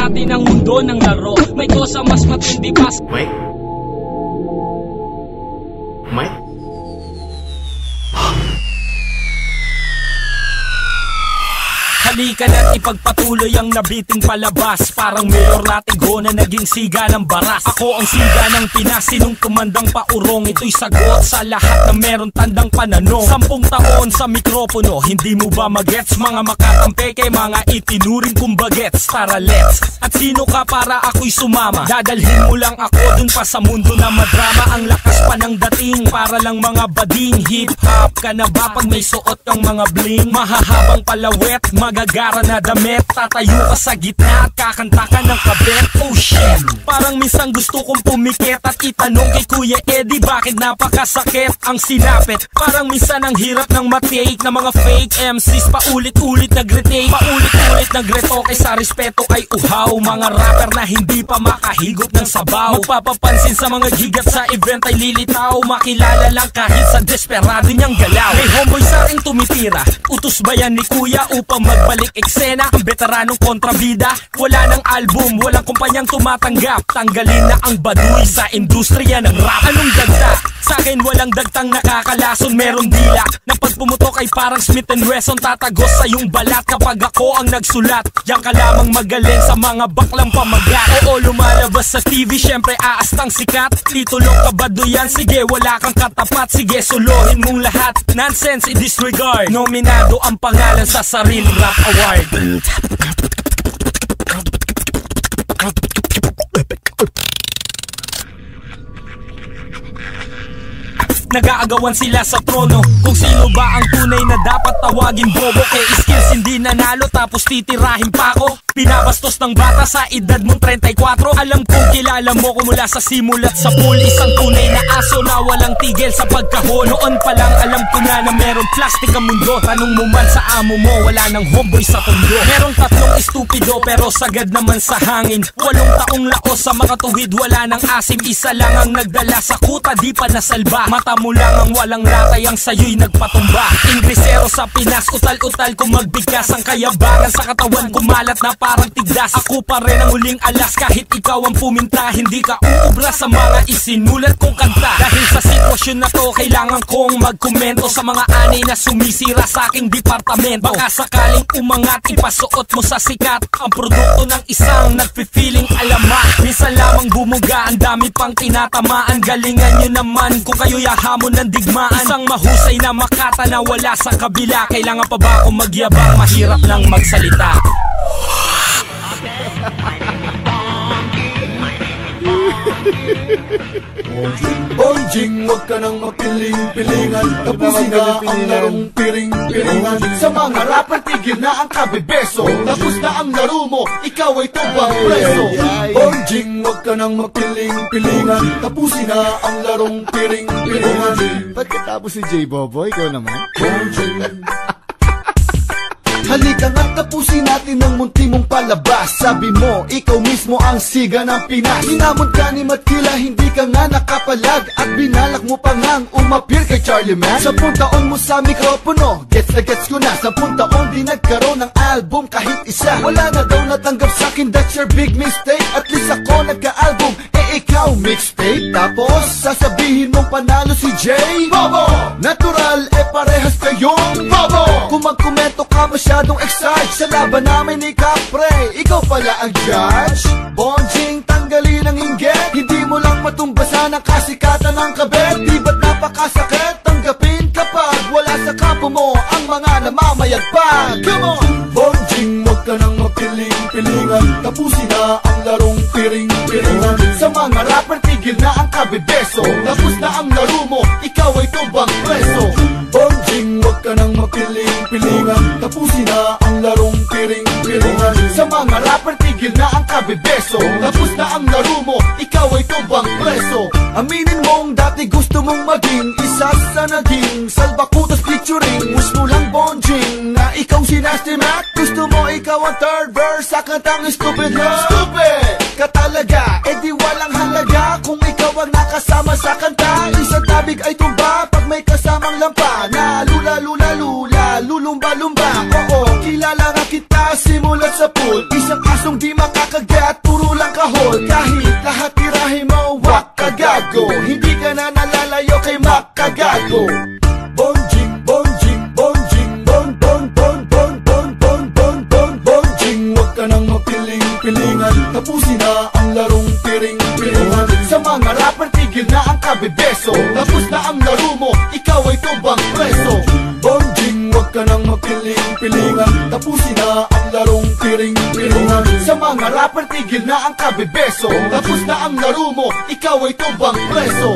natin ang mundo ng laro. May kosa mas matindi pa. Mike? Mike? Halika na't ipagpatuloy ang nabiting palabas. Parang Mayor Latigo na naging siga ng baras. Ako ang siga ng Pinas, sinong tumandang paurong. Ito'y sagot sa lahat na meron tandang pananong. 10 taon sa mikropono, hindi mo ba magets? Mga makatampeke, mga itinuring kong bagets. Tara let's, at sino ka para ako'y sumama? Dadalhin mo lang ako dun pa sa mundo na madrama. Ang lakas pa ng dating, para lang mga bading. Hip hop ka na ba pag may suot kang mga bling? Mahahabang palawet, magagara na damit. Tatayo ka sa gitna at kakanta ka ng kabet. Oh shit, parang minsan gusto kong pumikit at itanong kay Kuya Eddie bakit napakasakit ang sinapit. Parang minsan ang hirap ng matake na mga fake MCs. Paulit-ulit nag-retake, paulit-ulit nag-retoke sa respeto ay uhaw. Mga rapper na hindi pa makahigop ng sabaw. Magpapapansin sa mga gigat sa event ay lilitaw. Makilala lang kahit sa desperado niyang galaw. May homeboy sa aking tumitira, utos ba yan ni Kuya upang magbalik eksena? Ang veteranong kontrabida, wala ng album, walang kumpanyang tumatanggap. Tanggalin na ang baduy sa industriya ng rap. Anong dagda? Sa akin walang dagtang nakakalason. Meron dila na pag pumutok ay parang Smith & Wesson. Tatagos sa iyong balat kapag ako ang nagsulat. Yan ka lamang magaling sa mga baklang pamagat. Oo, lumalabas sa TV, syempre aastang sikat. Titulong ka ba doyan? Sige, wala kang katapat. Sige, suluhin mong lahat. Nonsense, i-disregard. Nominado ang pangalan sa sariling rap award. Nag-aagawan sila sa trono kung sino ba ang tunay na dapat tawagin bobo. Kay skills hindi nanalo tapos titirahin pa ako. Pinabastos ng bata sa edad mong 34. Alam kong kilala mo ko mula sa simulat sa pool. Isang tunay na aso na walang tigil sa pagkahon. Noon pa lang alam ko na meron plastic ang mundo. Tanong mo man sa amo mo, wala nang homeboy sa tondo. Merong 3 estupido pero sagad naman sa hangin. 8 taong laos sa makatuwid, wala nang asim. Isa lang ang nagdala sa kuta, di pa nasalba. Mata mo lang ang walang latay, ang sayo'y nagpatumba. Inggrisero sa Pinas, utal-utal kung magbigkas. Ang kayabangan sa katawan kumalat na parang tigdas. Ako pa rin ang huling alas kahit ikaw ang puminta. Hindi ka uubra sa mga isinulat kong kanta. Dahil sa sitwasyon na to, kailangan kong magkomento sa mga anay na sumisira sa aking departamento. Baka sakaling umangat, ipasuot mo sa sikat ang produkto ng isang nagpi-feeling alamat. Minsan lamang bumuga, ang dami pang tinatamaan. Galingan nyo naman kung kayo'y hamon ng digmaan. Isang mahusay na makata na wala sa kabila. Kailangan pa ba akong magyabang? Mahirap nang magsalita. Bonjing, wag ka nang magpiling-pilingan. Tapusin na ang larong piring-piringan. Sa mga rapper, tigil na ang kabebeso. Tapos na ang laro mo, ikaw ay tubang preso. Bonjing, wag ka nang magpiling-pilingan. Tapusin na ang larong piring-piringan. Pagkatapos si J Bobo, ikaw naman. Bonjing. Halika nga, tapusin natin ang munti mong palabas. Sabi mo, ikaw mismo ang siga ng Pinas. Hinamon ka ni Matkila, hindi ka nga nakapalag. At binalak mo pa ngang umapir kay Charlie Man. 10 taon mo sa mikropono, gets na gets ko na. 10 taon di nagkaroon ng album kahit isa. Wala na daw natanggap sa'kin, that's your big mistake. At least ako nagka-album, ikaw mixtape. Tapos sasabihin mong panalo si Jay Bobo. Natural, parehas kayong bobo. Kung magkomento ka masyadong excite sa laban namin ni Capre, ikaw pala ang judge. Bonjing, tanggalin ang inggit. Hindi mo lang matumbasan ang kasikatan ng kabet. Di ba't napakasakit? Tanggapin kapag wala sa kampo mo ang mga namamayagpag. Come on! Bonjing, wag ka nang mapiling-pilingan. Tapusin na ang larong piring-piringan. Sa mga rapper, tigil na ang kabebeso. Tapos na ang laro mo, ikaw ay tubang preso. Bonjing, wag ka nang mapiling-pilingan. Tapusin na ang larong piring-piringan. Sa mga rapper, tigil na ang kabebeso. Tapos na ang laro mo, ikaw ay tubang preso. Aminin mong dati gusto mong maging isa sa naging salbakutas featuring. Wish mo lang Bonjing na ikaw si Nasty Mac. Gusto mo ikaw ang third verse sa kantang Stupid Love. Stupid ka talaga, di walang halaga kung ikaw ang nakasama sa kanta. Isang tabig ay tumba pag may kasamang lampa. Na lula-lula-lula, lulumba-lumba. Oo, kilala nga kita simulat sa pool. Isang asong di makakagat kay makagago. Bonjing, bonjing, bonjing, bon, bon, bon, bon, bon, bon, bon, bon, bonjing. Huwag ka nang mapiling-pilingan, tapusin na ang larong piring-piringan. Sa mga rapper, tigil na ang kabebeso. Tapos na ang laro mo, ikaw ay tumbang preso. Bonjing, huwag ka nang mapiling-pilingan, tapusin na ang larong piring-piringan. Sa mga rapper, tigil na ang kabebeso. Tapos na ang laro mo, ikaw ay tumbang preso.